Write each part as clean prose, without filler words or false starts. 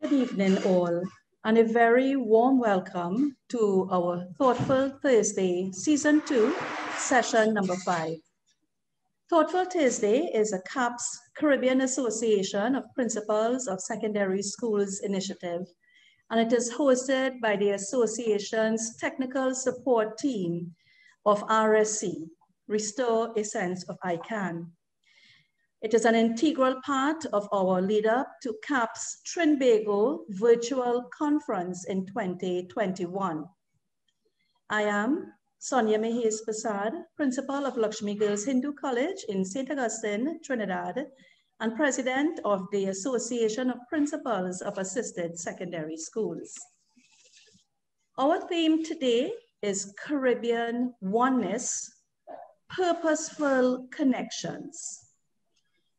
Good evening, all, and a very warm welcome to our Thoughtful Thursday, Season 2, Session number 5. Thoughtful Thursday is a CAPS Caribbean Association of Principals of Secondary Schools initiative, and it is hosted by the association's technical support team of RSC, Restore a Sense of I Can. It is an integral part of our lead up to CAPS Trinbago virtual conference in 2021. I am Sonia Mehes Prasad, principal of Lakshmi Girls Hindu College in St. Augustine, Trinidad, and president of the Association of Principals of Assisted Secondary Schools. Our theme today is Caribbean Oneness, Purposeful Connections.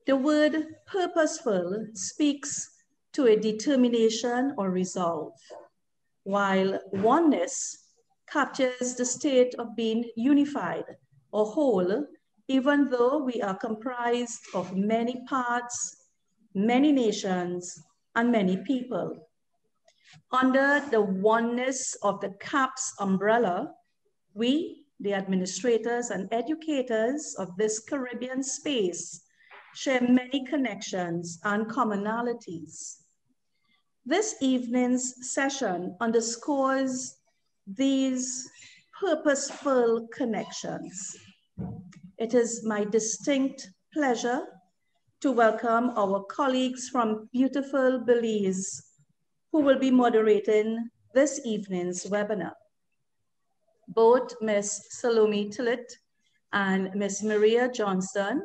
The word purposeful speaks to a determination or resolve, while oneness captures the state of being unified or whole, even though we are comprised of many parts, many nations, and many people. Under the oneness of the CAPS umbrella, we, the administrators and educators of this Caribbean space, share many connections and commonalities. This evening's session underscores these purposeful connections. It is my distinct pleasure to welcome our colleagues from beautiful Belize who will be moderating this evening's webinar. Both Ms. Salome Tillett and Ms. Maria Johnston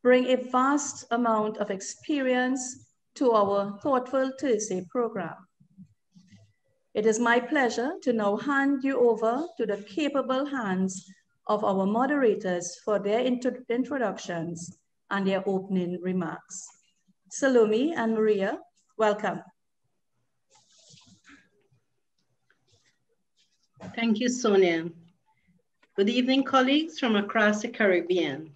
bring a vast amount of experience to our Thoughtful Thursday program. It is my pleasure to now hand you over to the capable hands of our moderators for their introductions and their opening remarks. Salome and Maria, welcome. Thank you, Sonia. Good evening, colleagues from across the Caribbean.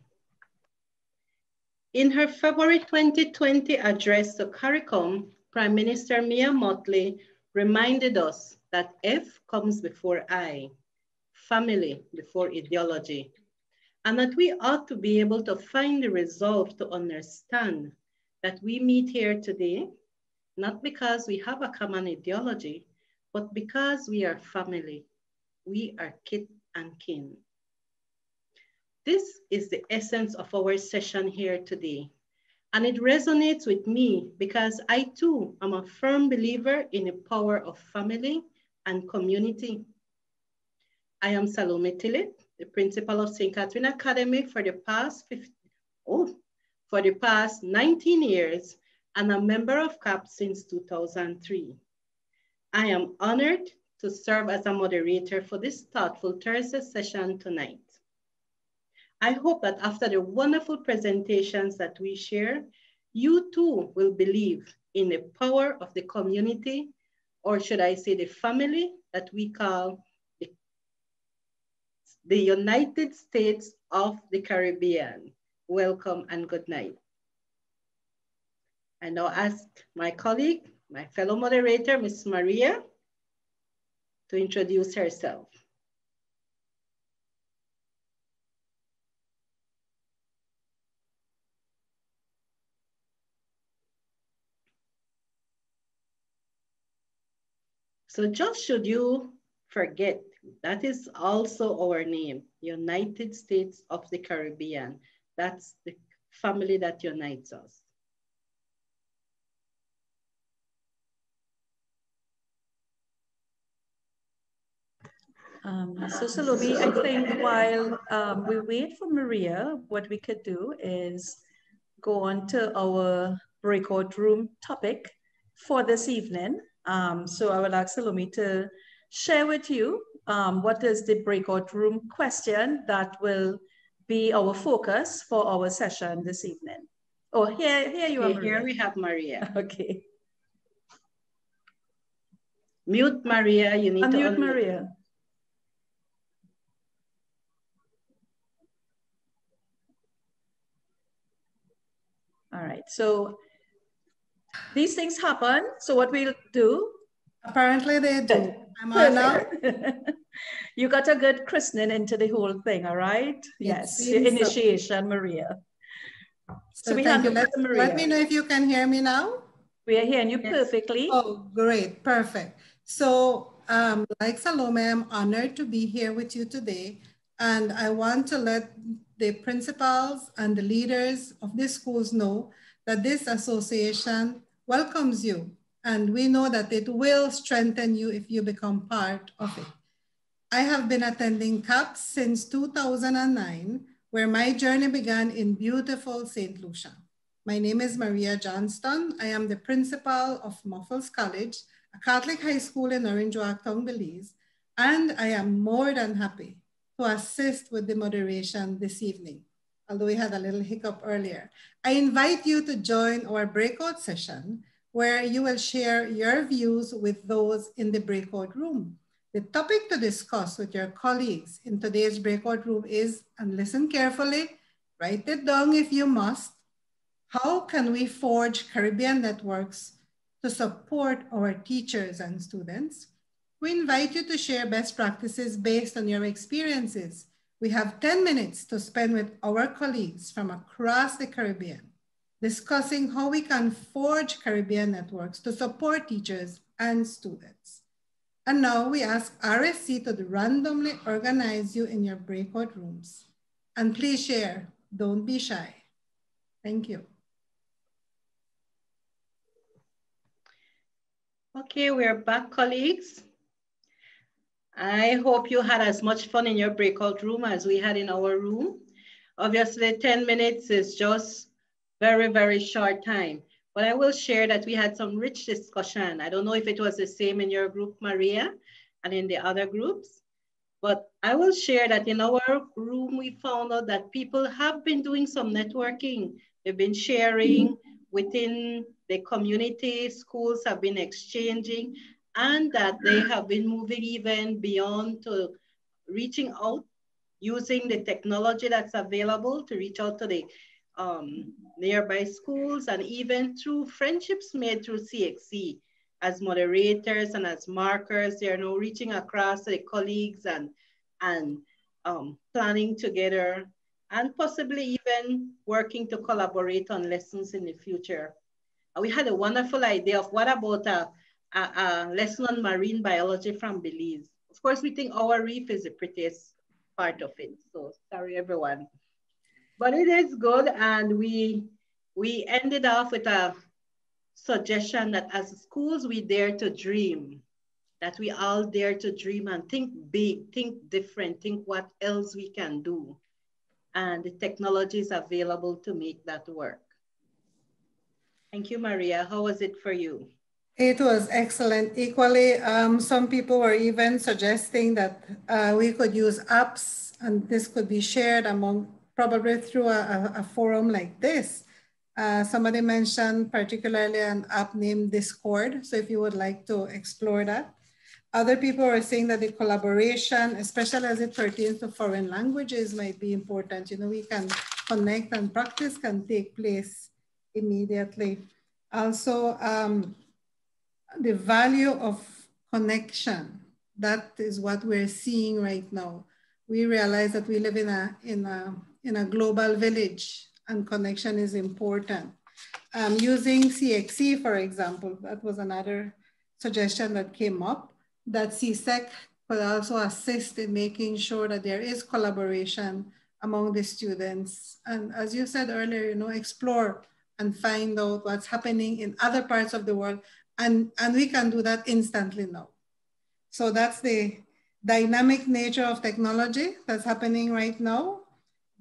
In her February 2020 address to CARICOM, Prime Minister Mia Mottley reminded us that F comes before I, family before ideology, and that we ought to be able to find the resolve to understand that we meet here today, not because we have a common ideology, but because we are family. We are kith and kin. This is the essence of our session here today. And it resonates with me because I too am a firm believer in the power of family and community. I am Salome Tillett, the principal of St. Catherine Academy for the past 19 years and a member of CAPS since 2003. I am honored to serve as a moderator for this Thoughtful Thursday session tonight. I hope that after the wonderful presentations that we share, you too will believe in the power of the community, or should I say the family that we call the United States of the Caribbean. Welcome and good night. I now ask my colleague, my fellow moderator, Ms. Maria, to introduce herself. So just should you forget, that is also our name, United States of the Caribbean. That's the family that unites us. So Salome, I think while we wait for Maria, what we could do is go on to our breakout room topic for this evening. So I would ask Salome to share with you what is the breakout room question that will be our focus for our session this evening. Oh, here you are, Maria. Here we have Maria. Okay. Mute Maria, you need to unmute Maria. All right, so these things happen. So what we'll do? Apparently they do. I'm on now. You got a good christening into the whole thing, all right? Yes, your initiation, so. Maria. So we thank you. Let me know if you can hear me now. We are hearing you perfectly. Oh, great, perfect. So like Salome, I'm honored to be here with you today. And I want to let the principals and the leaders of the schools know that this association welcomes you. And we know that it will strengthen you if you become part of it. I have been attending CAPS since 2009, where my journey began in beautiful St. Lucia. My name is Maria Johnston. I am the principal of Muffles College, a Catholic high school in Orange Walk, Belize, and I am more than happy to assist with the moderation this evening, although we had a little hiccup earlier. I invite you to join our breakout session where you will share your views with those in the breakout room. The topic to discuss with your colleagues in today's breakout room is, and listen carefully, write it down if you must, how can we forge Caribbean networks to support our teachers and students? We invite you to share best practices based on your experiences. We have 10 minutes to spend with our colleagues from across the Caribbean, discussing how we can forge Caribbean networks to support teachers and students. And now we ask RSC to randomly organize you in your breakout rooms. And please share, don't be shy. Thank you. Okay, we're back, colleagues. I hope you had as much fun in your breakout room as we had in our room. Obviously, 10 minutes is just very, very short time. But I will share that we had some rich discussion. I don't know if it was the same in your group, Maria, and in the other groups. But I will share that in our room, we found out that people have been doing some networking. They've been sharing within the community, schools have been exchanging, and that they have been moving even beyond to reaching out, using the technology that's available to reach out to the nearby schools, and even through friendships made through CXC. As moderators and as markers, they are now reaching across to the colleagues and planning together, and possibly even working to collaborate on lessons in the future. We had a wonderful idea of what about a lesson on marine biology from Belize. Of course, we think our reef is the prettiest part of it. So sorry, everyone. But it is good, and we ended off with a suggestion that as schools, we dare to dream, that we all dare to dream and think big, think different, think what else we can do. And the technology is available to make that work. Thank you, Maria. How was it for you? It was excellent. Equally, some people were even suggesting that we could use apps, and this could be shared among, probably through a forum like this. Somebody mentioned particularly an app named Discord. So if you would like to explore that. Other people were saying that the collaboration, especially as it pertains to foreign languages, might be important. You know, we can connect and practice can take place immediately. Also, the value of connection. That is what we're seeing right now. We realize that we live in a global village, and connection is important. Using CXC, for example, that was another suggestion that came up, that CSEC could also assist in making sure that there is collaboration among the students. And as you said earlier, explore and find out what's happening in other parts of the world. And we can do that instantly now. So that's the dynamic nature of technology that's happening right now.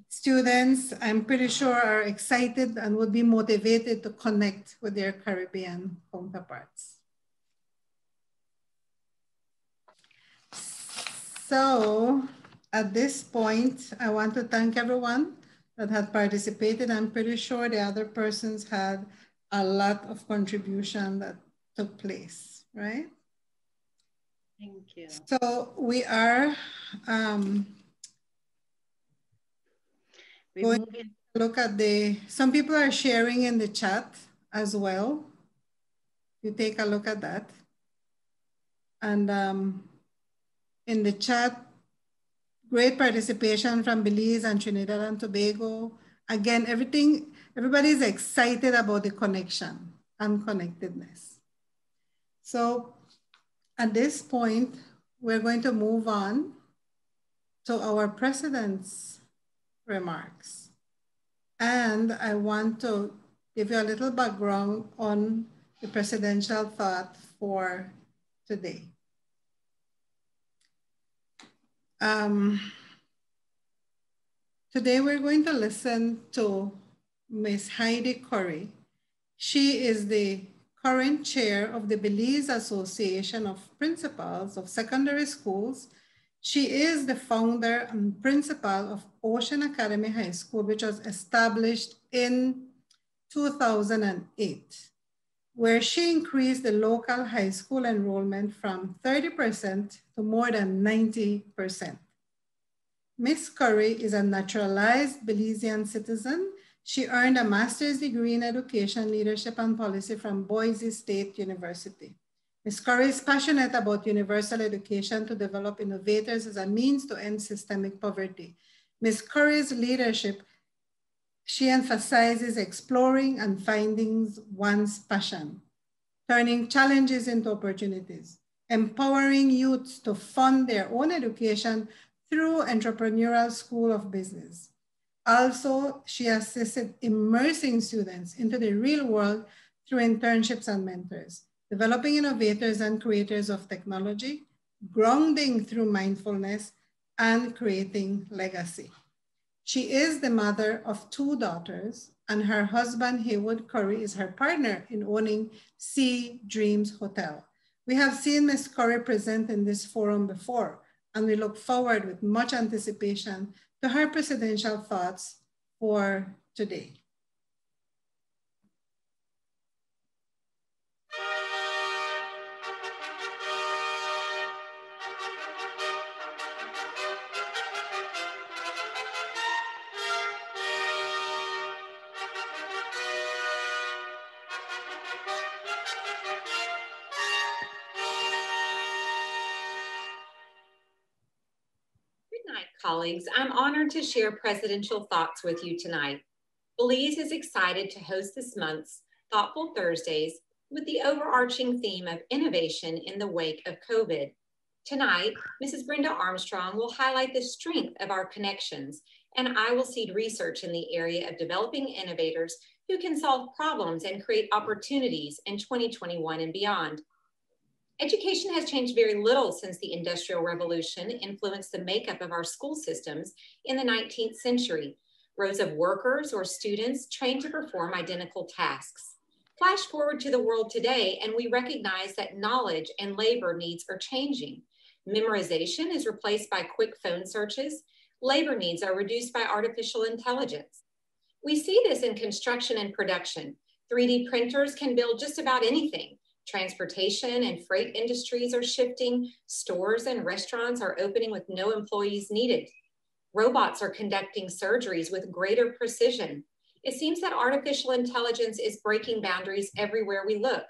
Students, I'm pretty sure, are excited and would be motivated to connect with their Caribbean counterparts. So at this point, I want to thank everyone that had participated. I'm pretty sure the other persons had a lot of contribution that took place, right? Thank you. So we are going to look at some people are sharing in the chat as well. You take a look at that. And in the chat, great participation from Belize and Trinidad and Tobago. Again, everybody's excited about the connection and connectedness. So at this point, we're going to move on to our president's remarks. And I want to give you a little background on the presidential thought for today. Today we're going to listen to Ms. Heidi Curry. She is the current chair of the Belize Association of Principals of Secondary Schools. She is the founder and principal of Ocean Academy High School, which was established in 2008, where she increased the local high school enrollment from 30% to more than 90%. Ms. Curry is a naturalized Belizean citizen. She earned a master's degree in education, leadership, and policy from Boise State University. Ms. Curry is passionate about universal education to develop innovators as a means to end systemic poverty. Ms. Curry's leadership, she emphasizes exploring and finding one's passion, turning challenges into opportunities, empowering youths to fund their own education through Entrepreneurial School of Business. Also, she assisted immersing students into the real world through internships and mentors, developing innovators and creators of technology, grounding through mindfulness, and creating legacy. She is the mother of 2 daughters, and her husband, Haywood Curry, is her partner in owning Sea Dreams Hotel. We have seen Ms. Curry present in this forum before, and we look forward with much anticipation to her presidential thoughts for today. Colleagues, I'm honored to share presidential thoughts with you tonight. Belize is excited to host this month's Thoughtful Thursdays with the overarching theme of innovation in the wake of COVID. Tonight, Mrs. Brenda Armstrong will highlight the strength of our connections, and I will seed research in the area of developing innovators who can solve problems and create opportunities in 2021 and beyond. Education has changed very little since the Industrial Revolution influenced the makeup of our school systems in the 19th century. Rows of workers or students trained to perform identical tasks. Flash forward to the world today, and we recognize that knowledge and labor needs are changing. Memorization is replaced by quick phone searches. Labor needs are reduced by artificial intelligence. We see this in construction and production. 3D printers can build just about anything. Transportation and freight industries are shifting. Stores and restaurants are opening with no employees needed. Robots are conducting surgeries with greater precision. It seems that artificial intelligence is breaking boundaries everywhere we look.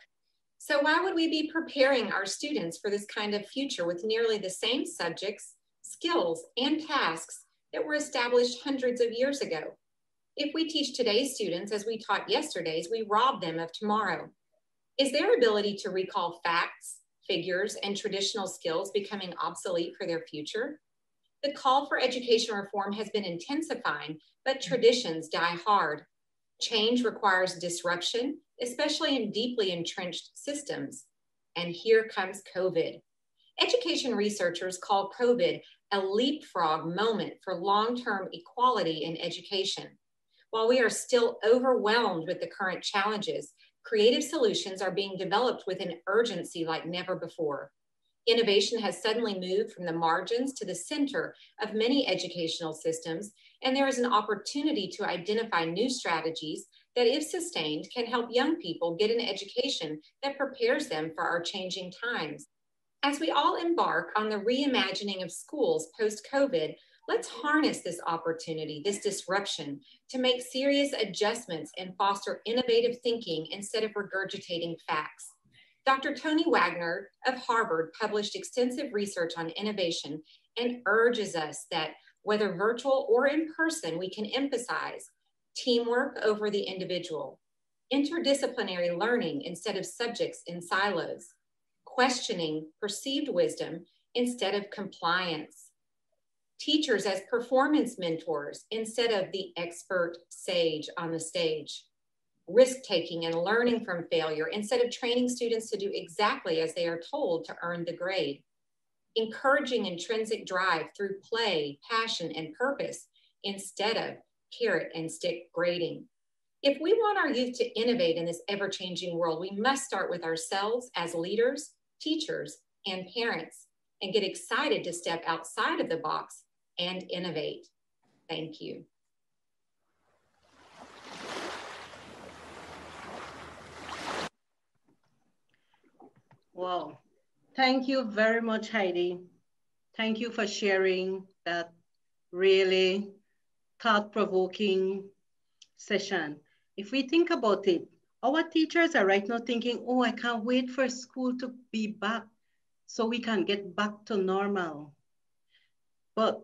So why would we be preparing our students for this kind of future with nearly the same subjects, skills, and tasks that were established hundreds of years ago? If we teach today's students as we taught yesterday's, we rob them of tomorrow. Is their ability to recall facts, figures, and traditional skills becoming obsolete for their future? The call for education reform has been intensifying, but traditions die hard. Change requires disruption, especially in deeply entrenched systems. And here comes COVID. Education researchers call COVID a leapfrog moment for long-term equality in education. While we are still overwhelmed with the current challenges, creative solutions are being developed with an urgency like never before. Innovation has suddenly moved from the margins to the center of many educational systems, and there is an opportunity to identify new strategies that, if sustained, can help young people get an education that prepares them for our changing times. As we all embark on the reimagining of schools post-COVID, let's harness this opportunity, this disruption, to make serious adjustments and foster innovative thinking instead of regurgitating facts. Dr. Tony Wagner of Harvard published extensive research on innovation and urges us that whether virtual or in person, we can emphasize teamwork over the individual, interdisciplinary learning instead of subjects in silos, questioning perceived wisdom instead of compliance, teachers as performance mentors instead of the expert sage on the stage, risk-taking and learning from failure instead of training students to do exactly as they are told to earn the grade, encouraging intrinsic drive through play, passion, and purpose instead of carrot and stick grading. If we want our youth to innovate in this ever-changing world, we must start with ourselves as leaders, teachers, and parents, and get excited to step outside of the box and innovate. Thank you. Wow. Thank you very much, Heidi. Thank you for sharing that really thought-provoking session. If we think about it, our teachers are right now thinking, oh, I can't wait for school to be back so we can get back to normal. But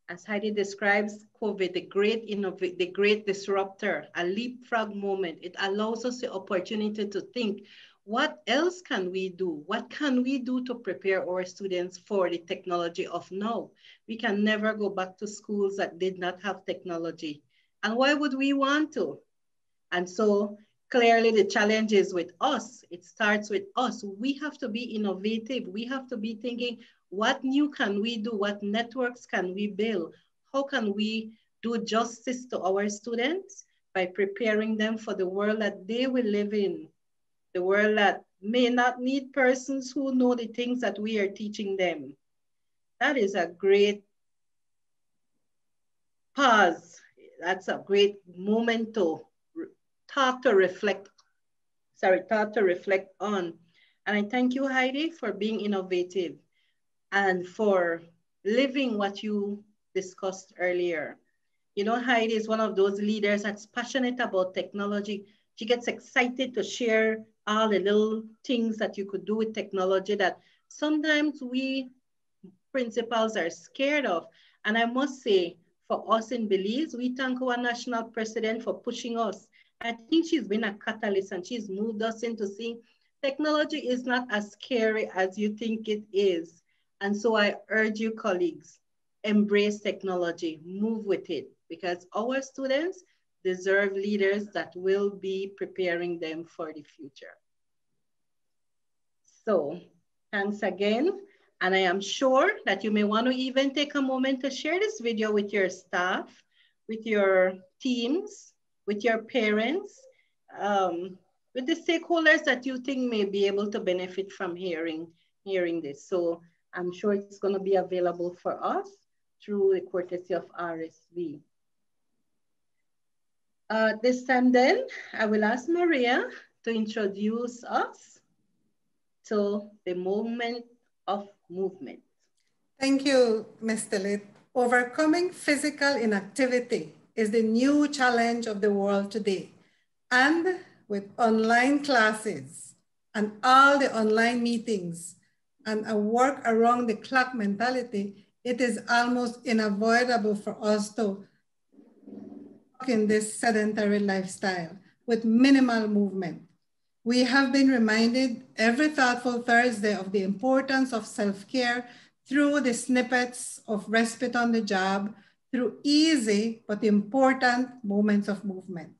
as Heidi describes COVID, the great disruptor, a leapfrog moment, it allows us the opportunity to think, what else can we do? What can we do to prepare our students for the technology of now? We can never go back to schools that did not have technology. And why would we want to? And so clearly the challenge is with us. It starts with us. We have to be innovative. We have to be thinking, what new can we do? What networks can we build? How can we do justice to our students by preparing them for the world that they will live in? The world that may not need persons who know the things that we are teaching them. That is a great pause. That's a great moment to thought to reflect on. And I thank you, Heidi, for being innovative and for living what you discussed earlier. You know, Heidi is one of those leaders that's passionate about technology. She gets excited to share all the little things that you could do with technology that sometimes we principals are scared of. And I must say, for us in Belize, we thank our national president for pushing us. I think she's been a catalyst and she's moved us into seeing technology is not as scary as you think it is. And so I urge you, colleagues, embrace technology, move with it, because our students deserve leaders that will be preparing them for the future. So thanks again. And I am sure that you may want to even take a moment to share this video with your staff, with your teams, with your parents, with the stakeholders that you think may be able to benefit from hearing this. So I'm sure it's going to be available for us through the courtesy of RSV. This time then, I will ask Maria to introduce us to the moment of movement. Thank you, Ms. Tillit. Overcoming physical inactivity is the new challenge of the world today. And with online classes and all the online meetings and a work around the clock mentality, it is almost unavoidable for us to walk in this sedentary lifestyle with minimal movement. We have been reminded every Thoughtful Thursday of the importance of self-care through the snippets of respite on the job, through easy but important moments of movement.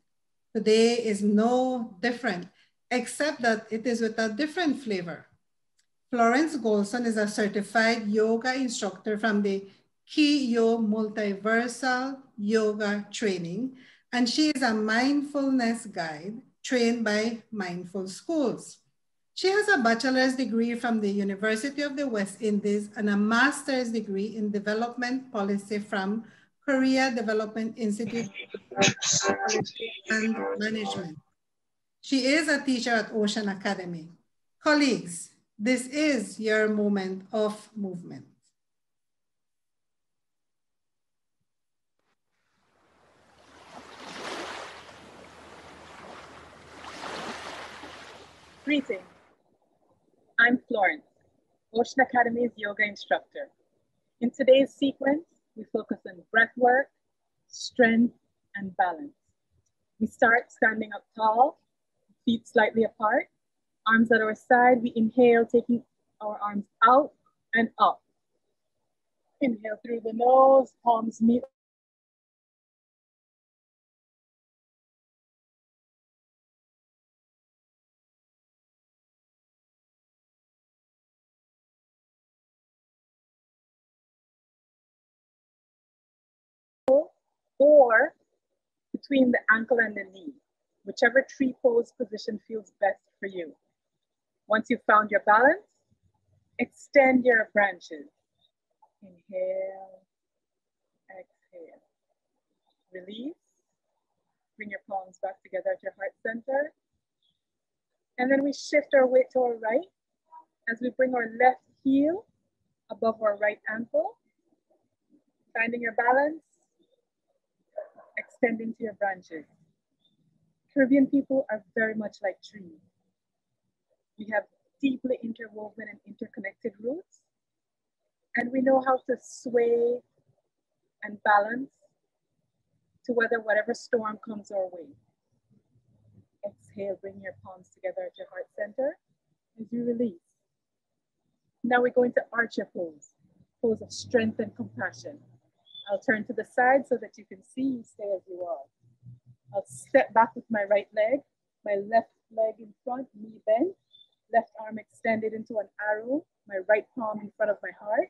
Today is no different, except that it is with a different flavor. Florence Golson is a certified yoga instructor from the Ki-Yo Multiversal Yoga Training, and she is a mindfulness guide trained by Mindful Schools. She has a bachelor's degree from the University of the West Indies and a master's degree in development policy from Korea Development Institute of Policy and Management. She is a teacher at Ocean Academy. Colleagues, this is your moment of movement. Greetings. I'm Florence, Ocean Academy's yoga instructor. In today's sequence, we focus on breath work, strength, and balance. We start standing up tall, feet slightly apart, arms at our side. We inhale, taking our arms out and up. Inhale through the nose, palms meet. Or between the ankle and the knee, whichever tree pose position feels best for you. Once you've found your balance, extend your branches. Inhale, exhale. Release. Bring your palms back together at your heart center. And then we shift our weight to our right as we bring our left heel above our right ankle. Finding your balance. Extend into your branches. Caribbean people are very much like trees. We have deeply interwoven and interconnected roots, and we know how to sway and balance to weather whatever storm comes our way. Exhale, bring your palms together at your heart center as you release. Now we're going to archer pose, pose of strength and compassion. I'll turn to the side so that you can see you stay as you are. I'll step back with my right leg, my left leg in front, knee bent, left arm extended into an arrow, my right palm in front of my heart.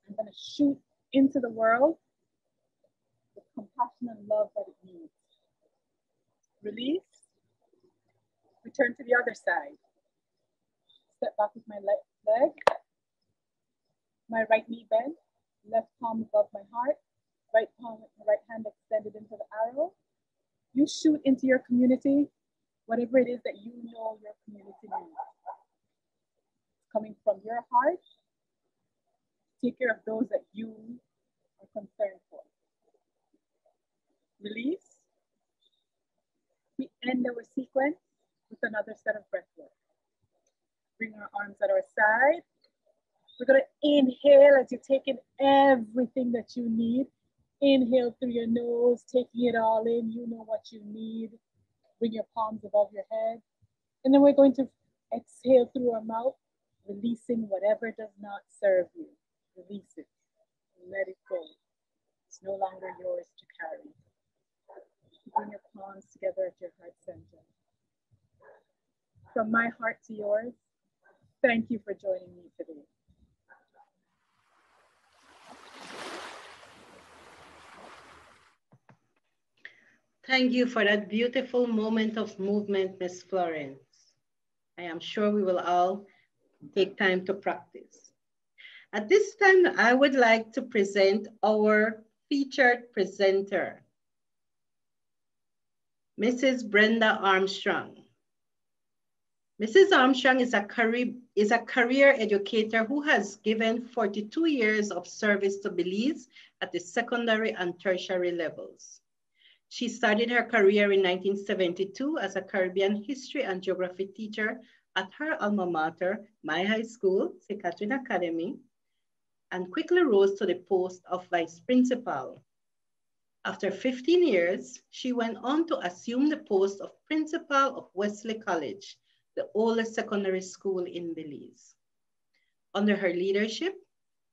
I'm gonna shoot into the world with compassion and love that it needs. Release, return to the other side. Step back with my left leg, my right knee bent, left palm above my heart, right palm with my right hand extended into the arrow. You shoot into your community, whatever it is that you know your community needs. Coming from your heart, take care of those that you are concerned for. Release. We end our sequence with another set of breath work. Bring our arms at our side. We're gonna inhale as you're taking everything that you need. Inhale through your nose, taking it all in. You know what you need. Bring your palms above your head. And then we're going to exhale through our mouth, releasing whatever does not serve you. Release it. Let it go. It's no longer yours to carry. Bring your palms together at your heart center. From my heart to yours, thank you for joining me today. Thank you for that beautiful moment of movement, Ms. Florence. I am sure we will all take time to practice. At this time, I would like to present our featured presenter, Mrs. Brenda Armstrong. Mrs. Armstrong is a career educator who has given 42 years of service to Belize at the secondary and tertiary levels. She started her career in 1972 as a Caribbean history and geography teacher at her alma mater, my high school, St. Catherine Academy, and quickly rose to the post of vice principal. After 15 years, she went on to assume the post of principal of Wesley College, the oldest secondary school in Belize. Under her leadership,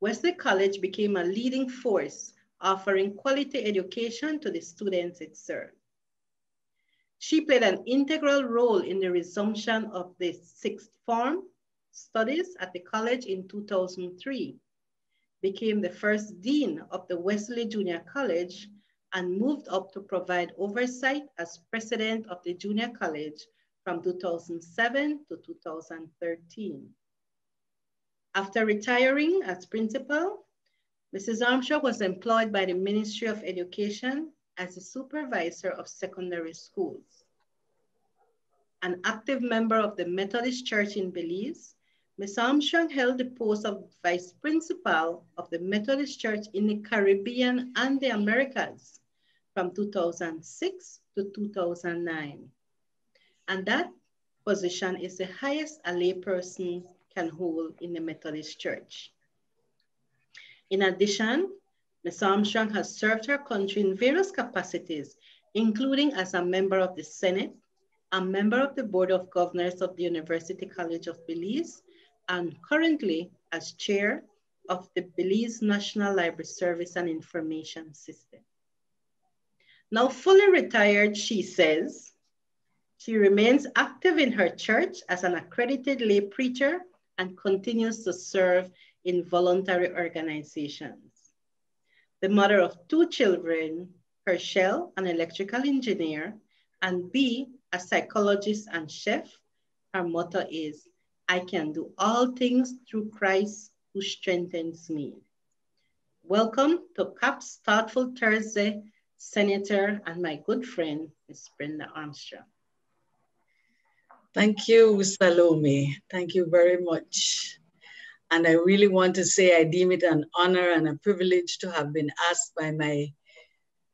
Wesley College became a leading force, offering quality education to the students it served. She played an integral role in the resumption of the sixth form studies at the college in 2003, became the first dean of the Wesley Junior College, and moved up to provide oversight as president of the junior college from 2007 to 2013. After retiring as principal, Mrs. Armstrong was employed by the Ministry of Education as a supervisor of secondary schools. An active member of the Methodist Church in Belize, Ms. Armstrong held the post of vice principal of the Methodist Church in the Caribbean and the Americas from 2006 to 2009. And that position is the highest a layperson can hold in the Methodist Church. In addition, Ms. Armstrong has served her country in various capacities, including as a member of the Senate, a member of the Board of Governors of the University College of Belize, and currently as chair of the Belize National Library Service and Information System. Now fully retired, she says, she remains active in her church as an accredited lay preacher and continues to serve in voluntary organizations. The mother of 2 children, Herschel, an electrical engineer, and B, a psychologist and chef, her motto is, I can do all things through Christ who strengthens me. Welcome to CAP's Thoughtful Thursday, Senator and my good friend, Ms. Brenda Armstrong. Thank you, Salome. Thank you very much. And I really want to say I deem it an honor and a privilege to have been asked by my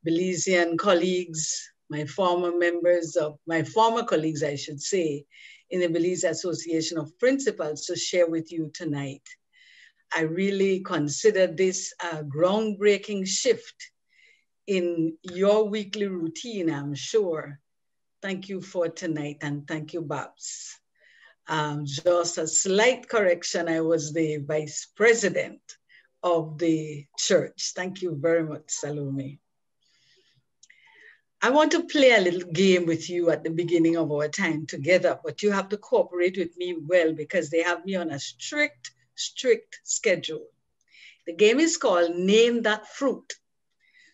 Belizean colleagues, my former colleagues, I should say, in the Belize Association of Principals to share with you tonight. I really consider this a groundbreaking shift in your weekly routine, I'm sure. Thank you for tonight, and thank you, Babs. Just a slight correction, I was the vice president of the church. Thank you very much, Salome. I want to play a little game with you at the beginning of our time together, but you have to cooperate with me well because they have me on a strict schedule. The game is called Name That Fruit.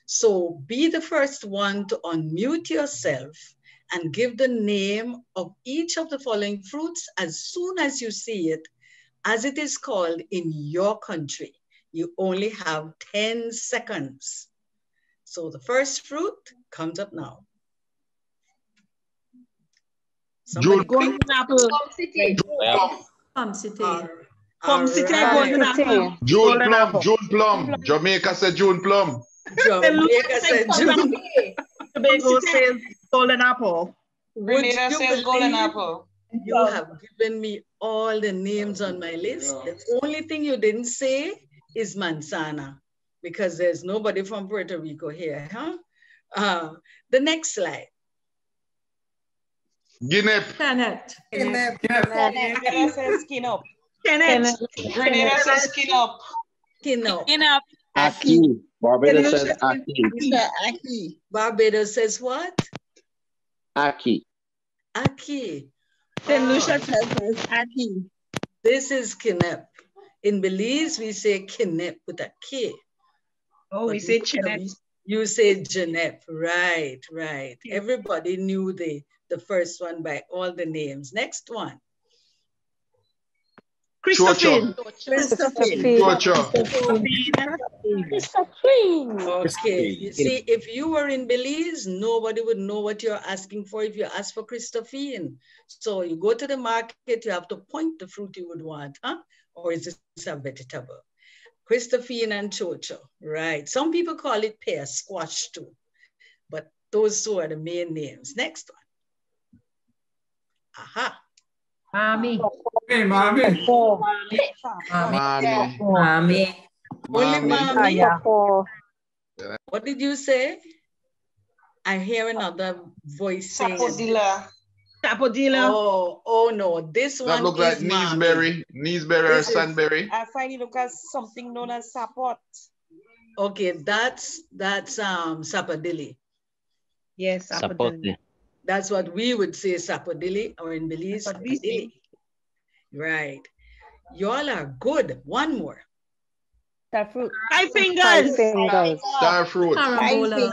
So be the first one to unmute yourself and give the name of each of the following fruits as soon as you see it, as it is called in your country. You only have 10 seconds. So the first fruit comes up now. June plum. June plum. Jamaica said June plum. Jamaica said June. Tobago says golden apple. Grenada says golden apple. You have given me all the names on my list. The only thing you didn't say is manzana, because there's nobody from Puerto Rico here, huh? The next slide. Guinea. Kenneth. Grenada says skin up. Kenneth. Grenada says skin up. Skin up. Skin up. Aki. Barbados says Aki. Aki. Barbados says what? Aki. Aki. St. Lucia says Aki. This is Kinep. In Belize, we say Kinep with a K. Oh, we say Jeanette. You say Jeanette, right. Everybody knew the first one by all the names. Next one. Christophine. Okay, you see, if you were in Belize, nobody would know what you're asking for if you ask for Christophine. So you go to the market, you have to point the fruit you would want, huh? Or is this a vegetable? Christophine and chocho, right. Some people call it pear squash too, but those two are the main names. Next one. Aha. Mommy. Hey, mommy. Mommy. Only mommy. Yeah. What did you say? I hear another voice saying. Sapodilla. Oh no, this That one look is like mommy. Neesberry or Sunberry. I find it look as something known as sapot. Okay, that's sapodilli. Yes, sapodilli. That's what we would say, sapodilli, or in Belize, sapodilli. Right. Y'all are good. One more. Star fruit. 5 fingers. Star fruit. Carambola.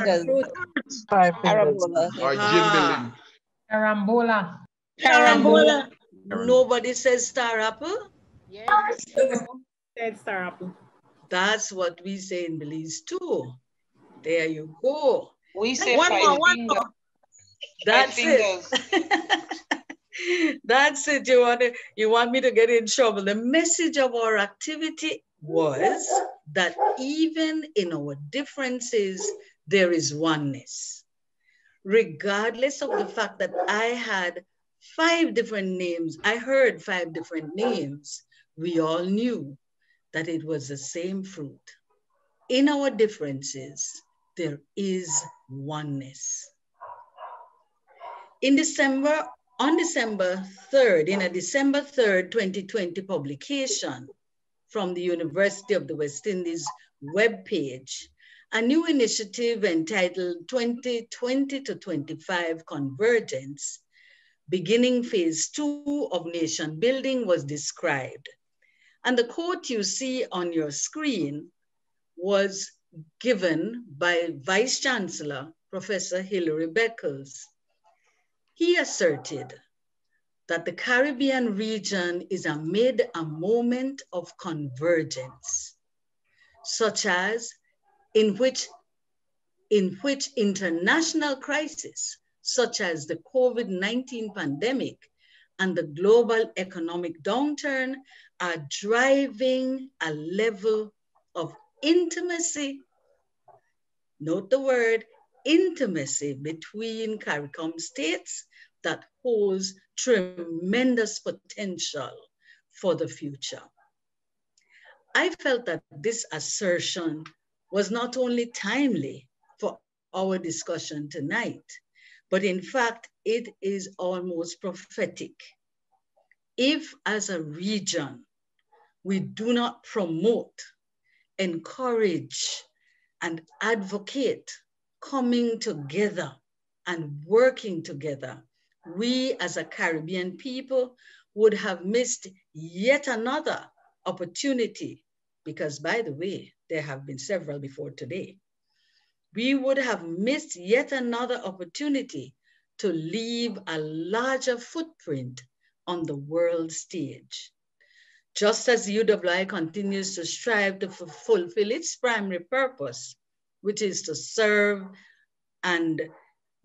Or gimbalin. Carambola. Nobody says star apple? Yes. Said star apple. That's what we say in Belize too. There you go. We say one more. That's it. That's it. You want me to get in trouble. The message of our activity was that even in our differences, there is oneness. Regardless of the fact that I had 5 different names, I heard 5 different names, we all knew that it was the same fruit. In our differences, there is oneness. On December 3rd, in a December 3rd, 2020 publication from the University of the West Indies webpage, a new initiative entitled 2020 to 25 Convergence, beginning phase 2 of nation building was described. And the quote you see on your screen was given by Vice Chancellor, Professor Hilary Beckles. He asserted that the Caribbean region is amid a moment of convergence, such as in which international crises, such as the COVID-19 pandemic and the global economic downturn, are driving a level of intimacy, note the word, intimacy between CARICOM states that holds tremendous potential for the future. I felt that this assertion was not only timely for our discussion tonight, but in fact, it is almost prophetic. If as a region, we do not promote, encourage, and advocate coming together and working together, we as a Caribbean people would have missed yet another opportunity, because by the way, there have been several before today. We would have missed yet another opportunity to leave a larger footprint on the world stage. Just as UWI continues to strive to fulfill its primary purpose, which is to serve and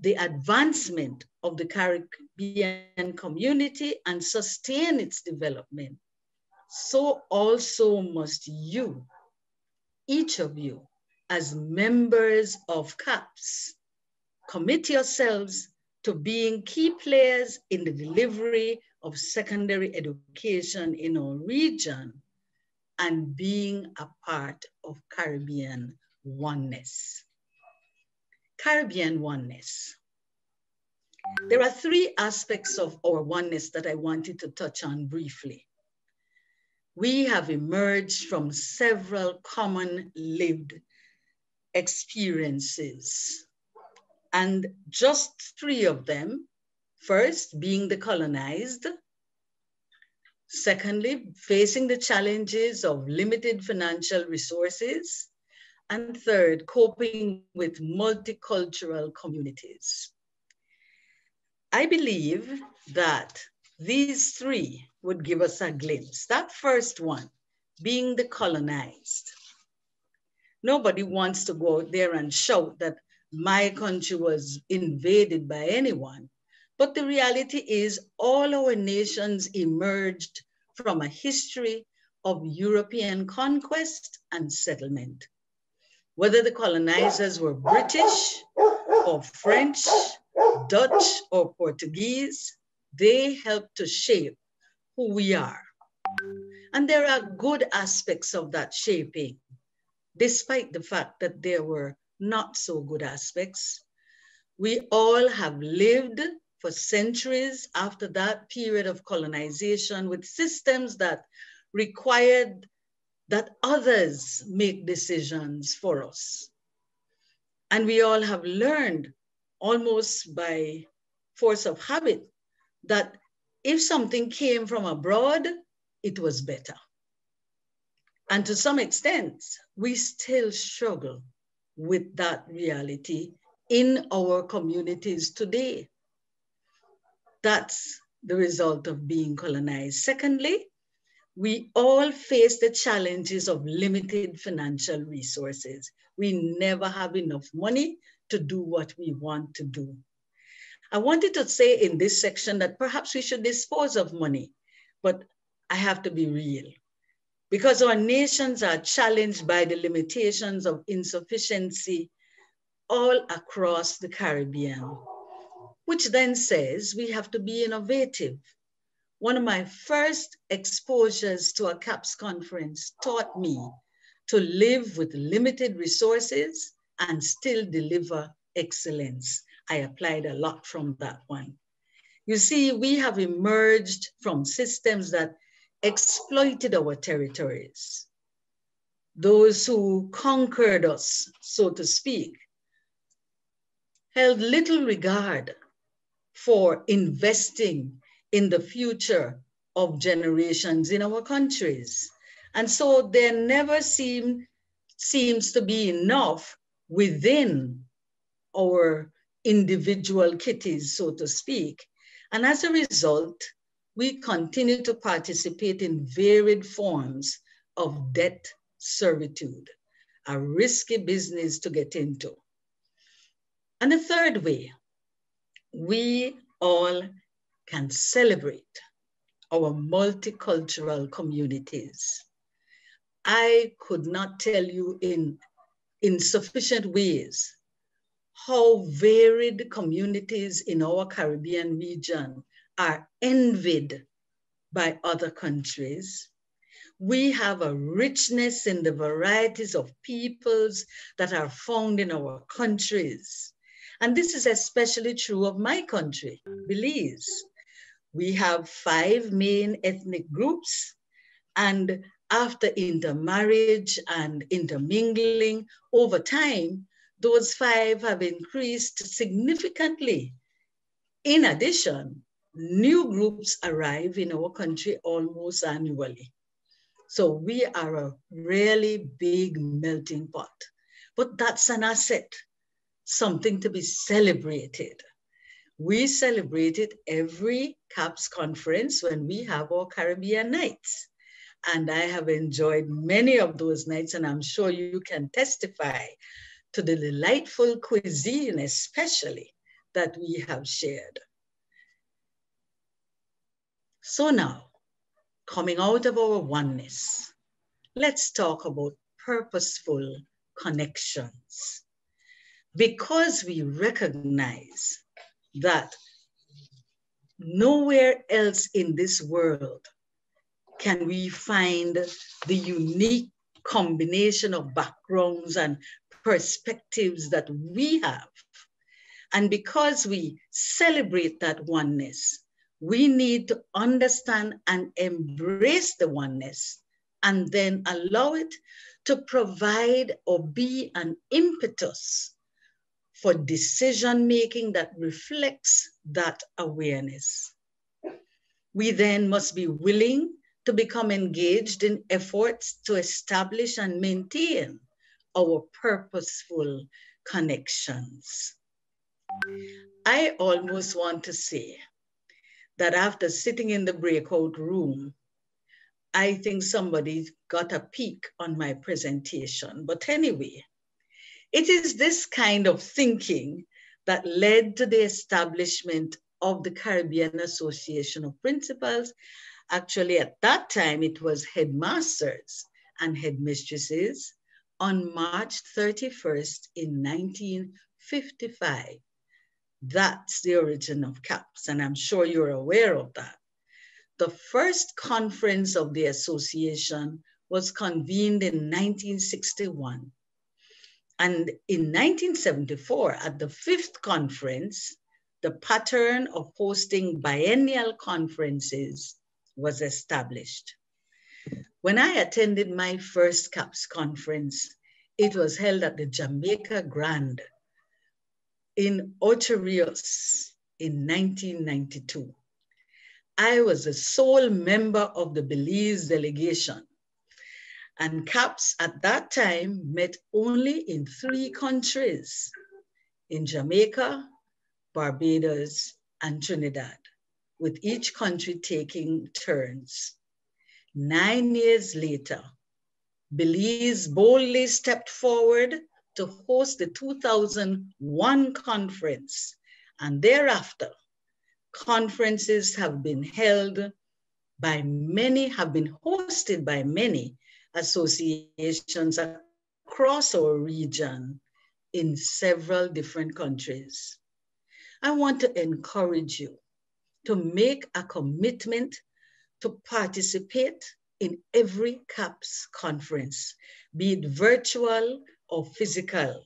the advancement of the Caribbean community and sustain its development, so also must you, each of you, as members of CAPS, commit yourselves to being key players in the delivery of secondary education in our region and being a part of Caribbean oneness. Caribbean oneness. There are 3 aspects of our oneness that I wanted to touch on briefly. We have emerged from several common lived experiences, and just 3 of them, first being the colonized, secondly, facing the challenges of limited financial resources, and third, coping with multicultural communities. I believe that these 3 would give us a glimpse. That first one, being the colonized. Nobody wants to go out there and shout that my country was invaded by anyone. But the reality is all our nations emerged from a history of European conquest and settlement. Whether the colonizers were British or French, Dutch or Portuguese, they helped to shape who we are. And there are good aspects of that shaping, despite the fact that there were not so good aspects. We all have lived for centuries after that period of colonization with systems that required that others make decisions for us. And we all have learned almost by force of habit that if something came from abroad, it was better. And to some extent, we still struggle with that reality in our communities today. That's the result of being colonized. Secondly, we all face the challenges of limited financial resources. We never have enough money to do what we want to do. I wanted to say in this section that perhaps we should dispose of money, but I have to be real. Because our nations are challenged by the limitations of insufficiency all across the Caribbean, which then says we have to be innovative. One of my first exposures to a CAPS conference taught me to live with limited resources and still deliver excellence. I applied a lot from that one. You see, we have emerged from systems that exploited our territories. Those who conquered us, so to speak, held little regard for investing in the future of generations in our countries. And so there never seems to be enough within our individual kitties, so to speak. And as a result, we continue to participate in varied forms of debt servitude, a risky business to get into. And the third way, we all can celebrate our multicultural communities. I could not tell you in sufficient ways how varied communities in our Caribbean region are envied by other countries. We have a richness in the varieties of peoples that are found in our countries. And this is especially true of my country, Belize. We have 5 main ethnic groups, and after intermarriage and intermingling over time, those 5 have increased significantly. In addition, new groups arrive in our country almost annually. So we are a really big melting pot, but that's an asset, something to be celebrated. We celebrate it every CAPS conference when we have our Caribbean nights. And I have enjoyed many of those nights, and I'm sure you can testify to the delightful cuisine, especially, that we have shared. So now, coming out of our oneness, let's talk about purposeful connections. Because we recognize that nowhere else in this world can we find the unique combination of backgrounds and perspectives that we have. And because we celebrate that oneness, we need to understand and embrace the oneness and then allow it to provide or be an impetus for decision-making that reflects that awareness. We then must be willing to become engaged in efforts to establish and maintain our purposeful connections. I almost want to say that after sitting in the breakout room, I think somebody got a peek on my presentation. But anyway, it is this kind of thinking that led to the establishment of the Caribbean Association of Principals. Actually, at that time, it was headmasters and headmistresses on March 31st in 1955. That's the origin of CAPS, and I'm sure you're aware of that. The first conference of the association was convened in 1961. And in 1974, at the 5th conference, the pattern of hosting biennial conferences was established. When I attended my first CAPS conference, it was held at the Jamaica Grand in Ocho Rios in 1992. I was the sole member of the Belize delegation, and CAPS at that time met only in 3 countries, in Jamaica, Barbados, and Trinidad, with each country taking turns. 9 years later, Belize boldly stepped forward to host the 2001 conference, and thereafter, conferences have been hosted by many associations across our region in several different countries. I want to encourage you to make a commitment to participate in every CAPS conference, be it virtual or physical.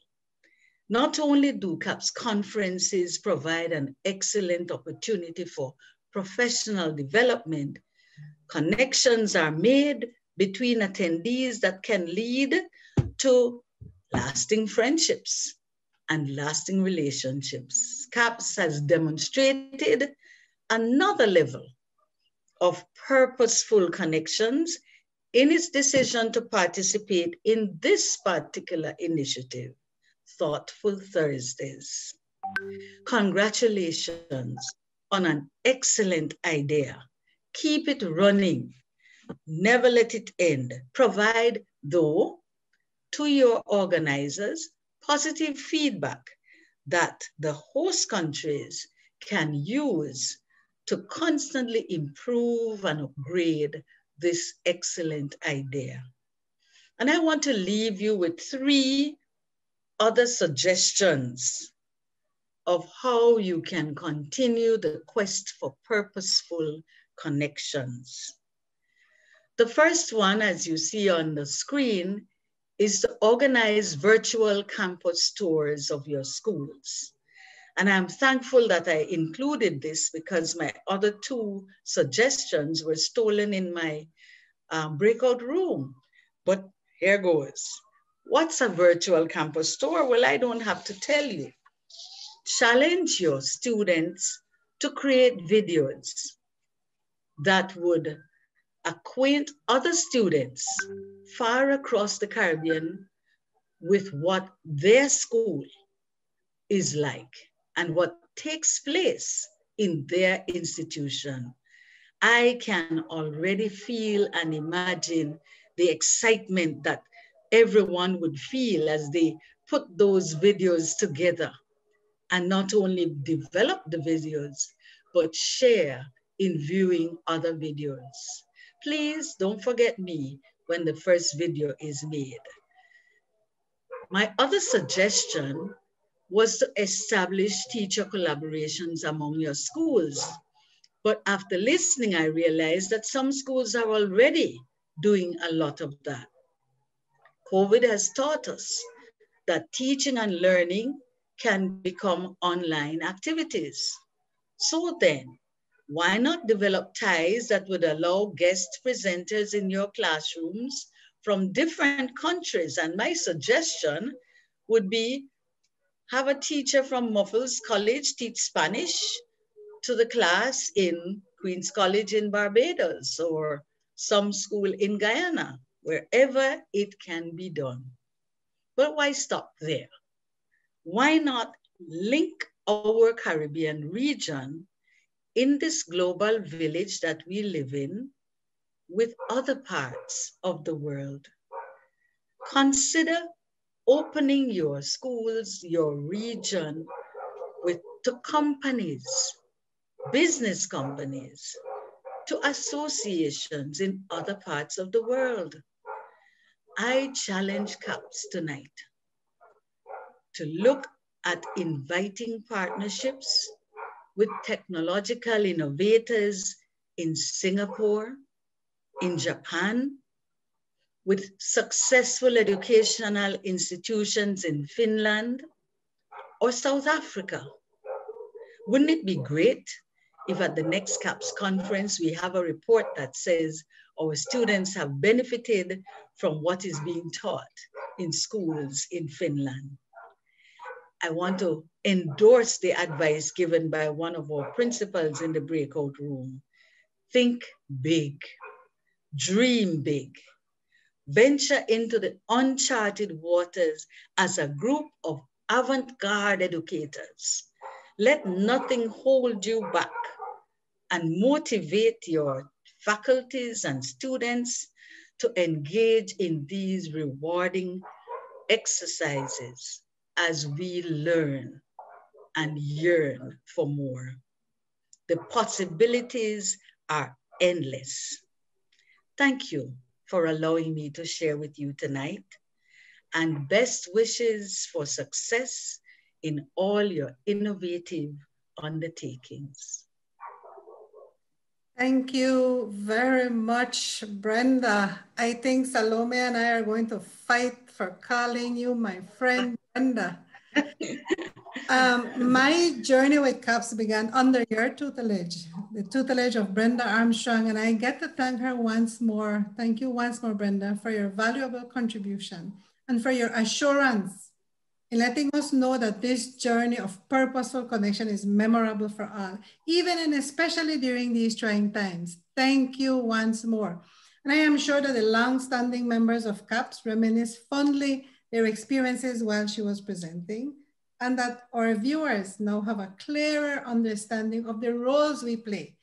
Not only do CAPS conferences provide an excellent opportunity for professional development, connections are made between attendees that can lead to lasting friendships and lasting relationships. CAPS has demonstrated another level of purposeful connections in its decision to participate in this particular initiative, Thoughtful Thursdays. Congratulations on an excellent idea. Keep it running. Never let it end. Provide, though, to your organizers, positive feedback that the host countries can use to constantly improve and upgrade this excellent idea. And I want to leave you with 3 other suggestions of how you can continue the quest for purposeful connections. The first one, as you see on the screen, is to organize virtual campus tours of your schools. And I'm thankful that I included this because my other 2 suggestions were stolen in my breakout room. But here goes. What's a virtual campus tour? Well, I don't have to tell you. Challenge your students to create videos that would acquaint other students far across the Caribbean with what their school is like and what takes place in their institution. I can already feel and imagine the excitement that everyone would feel as they put those videos together and not only develop the videos, but share in viewing other videos. Please don't forget me when the first video is made. My other suggestion was to establish teacher collaborations among your schools. But after listening, I realized that some schools are already doing a lot of that. COVID has taught us that teaching and learning can become online activities. So then, why not develop ties that would allow guest presenters in your classrooms from different countries? And my suggestion would be have a teacher from Muffles College teach Spanish to the class in Queen's College in Barbados or some school in Guyana, wherever it can be done. But why stop there? Why not link our Caribbean region in this global village that we live in with other parts of the world. Consider opening your schools, your region to companies, business companies, to associations in other parts of the world. I challenge CAPS tonight to look at inviting partnerships with technological innovators in Singapore, in Japan, with successful educational institutions in Finland or South Africa. Wouldn't it be great if at the next CAPS conference we have a report that says our students have benefited from what is being taught in schools in Finland? I want to endorse the advice given by one of our principals in the breakout room. Think big, dream big, venture into the uncharted waters as a group of avant-garde educators. Let nothing hold you back, and motivate your faculties and students to engage in these rewarding exercises as we learn and yearn for more. The possibilities are endless. Thank you for allowing me to share with you tonight, and best wishes for success in all your innovative undertakings. Thank you very much, Brenda. I think Salome and I are going to fight for calling you my friend, Brenda. My journey with CAPS began under your tutelage, the tutelage of Brenda Armstrong, and I get to thank her once more. Thank you once more, Brenda, for your valuable contribution and for your assurance in letting us know that this journey of purposeful connection is memorable for all, even and especially during these trying times. Thank you once more. And I am sure that the long-standing members of CAPS reminisce fondly their experiences while she was presenting, and that our viewers now have a clearer understanding of the roles we play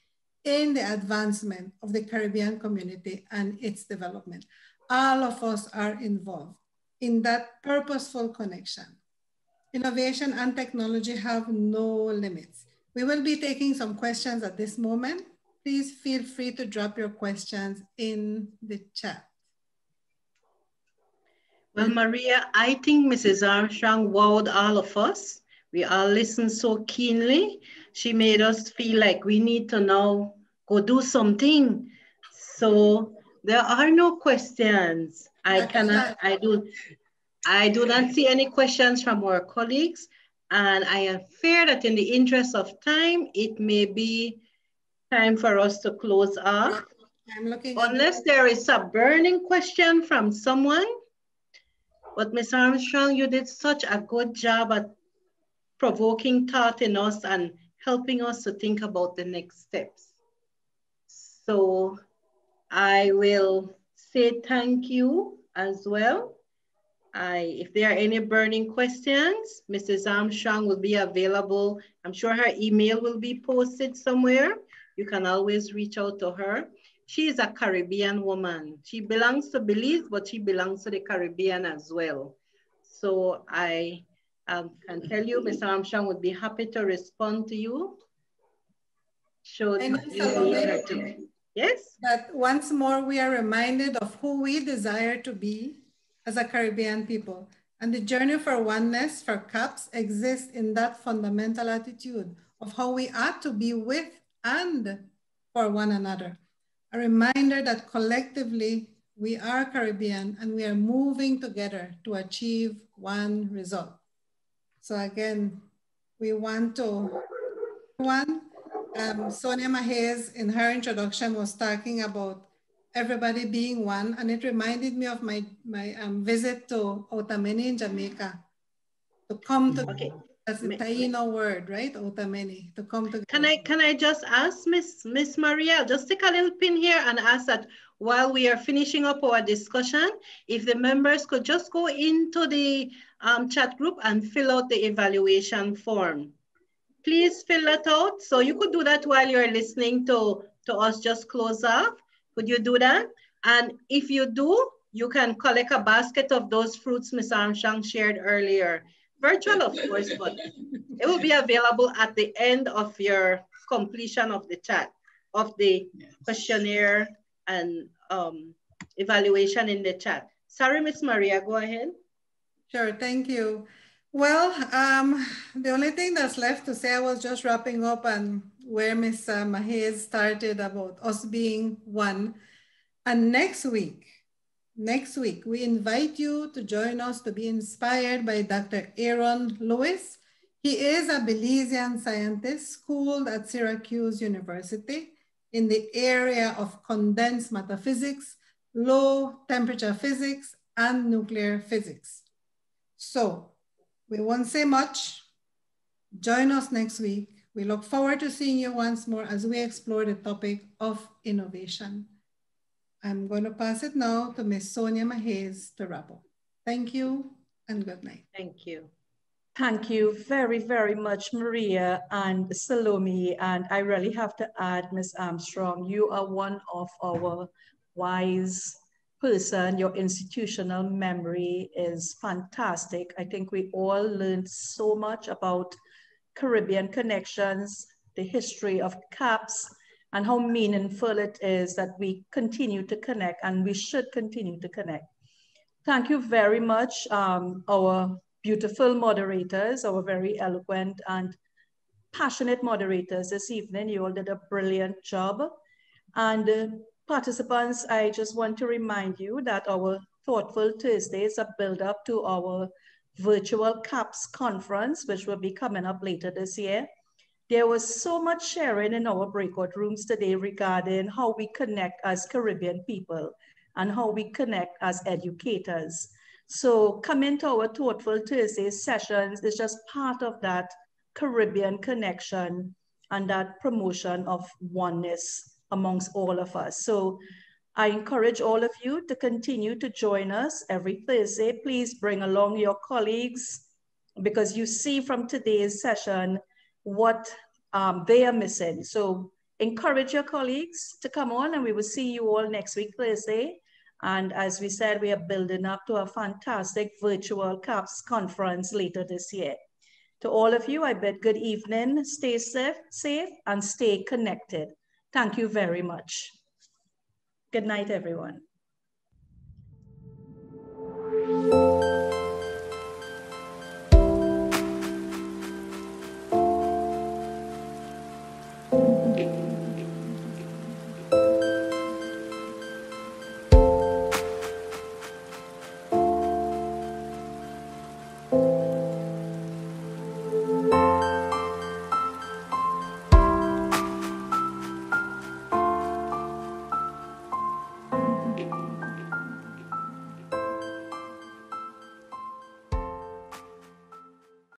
in the advancement of the Caribbean community and its development. All of us are involved in that purposeful connection. Innovation and technology have no limits. We will be taking some questions at this moment. Please feel free to drop your questions in the chat. Well, Maria, I think Mrs. Armstrong wowed all of us. We all listened so keenly. She made us feel like we need to now go do something. So there are no questions. I do not see any questions from our colleagues, and I am fear that in the interest of time, it may be time for us to close off. Unless there is a burning question from someone. But Ms. Armstrong, you did such a good job at provoking thought in us and helping us to think about the next steps. So I will say thank you as well. If there are any burning questions, Mrs. Armstrong will be available. I'm sure her email will be posted somewhere. You can always reach out to her. She is a Caribbean woman. She belongs to Belize, but she belongs to the Caribbean as well. So I can tell you, Ms. Armstrong would be happy to respond to you. Should you need her to. Yes? That once more, we are reminded of who we desire to be as a Caribbean people. And the journey for oneness for CAPS exists in that fundamental attitude of how we ought to be with and for one another. A reminder that collectively we are Caribbean and we are moving together to achieve one result. So again, we want to, Sonia Mahez in her introduction was talking about everybody being one, and it reminded me of my visit to Otameni in Jamaica. To come to, that's the Taino word, right? Otameni, to come together. Can I just ask Miss Maria, just take a little pin here and ask that while we are finishing up our discussion, if the members could just go into the chat group and fill out the evaluation form. please fill that out. So you could do that while you're listening to us just close off. Could you do that? And if you do, you can collect a basket of those fruits Ms. Armstrong shared earlier. Virtual, of course, but it will be available at the end of your completion of the chat, of the questionnaire and evaluation in the chat. Sorry, Ms. Maria, go ahead. Sure, thank you. Well, the only thing that's left to say, I was just wrapping up on where Ms. Mahez started about us being one. And next week, we invite you to join us to be inspired by Dr. Aaron Lewis. He is a Belizean scientist schooled at Syracuse University in the area of condensed matter physics, low temperature physics, and nuclear physics. So we won't say much. Join us next week. We look forward to seeing you once more as we explore the topic of innovation. I'm going to pass it now to Ms. Sonia Mahez to wrap up. Thank you and good night. Thank you. Thank you very, very much, Maria and Salome. And I really have to add, Ms. Armstrong, you are one of our wise person. Your institutional memory is fantastic. I think we all learned so much about Caribbean connections, the history of CAPS, and how meaningful it is that we continue to connect, and we should continue to connect. Thank you very much, our beautiful moderators, our very eloquent and passionate moderators this evening. You all did a brilliant job. And participants, I just want to remind you that our Thoughtful Thursdays are built up to our virtual CAPS conference, which will be coming up later this year. There was so much sharing in our breakout rooms today regarding how we connect as Caribbean people and how we connect as educators. So coming to our Thoughtful Thursdays sessions is just part of that Caribbean connection and that promotion of oneness amongst all of us. So I encourage all of you to continue to join us every Thursday. Please bring along your colleagues, because you see from today's session what they are missing. So encourage your colleagues to come on, and we will see you all next week, Thursday. And as we said, we are building up to a fantastic virtual CAPS conference later this year. To all of you, I bid good evening, stay safe and stay connected. Thank you very much. Good night, everyone.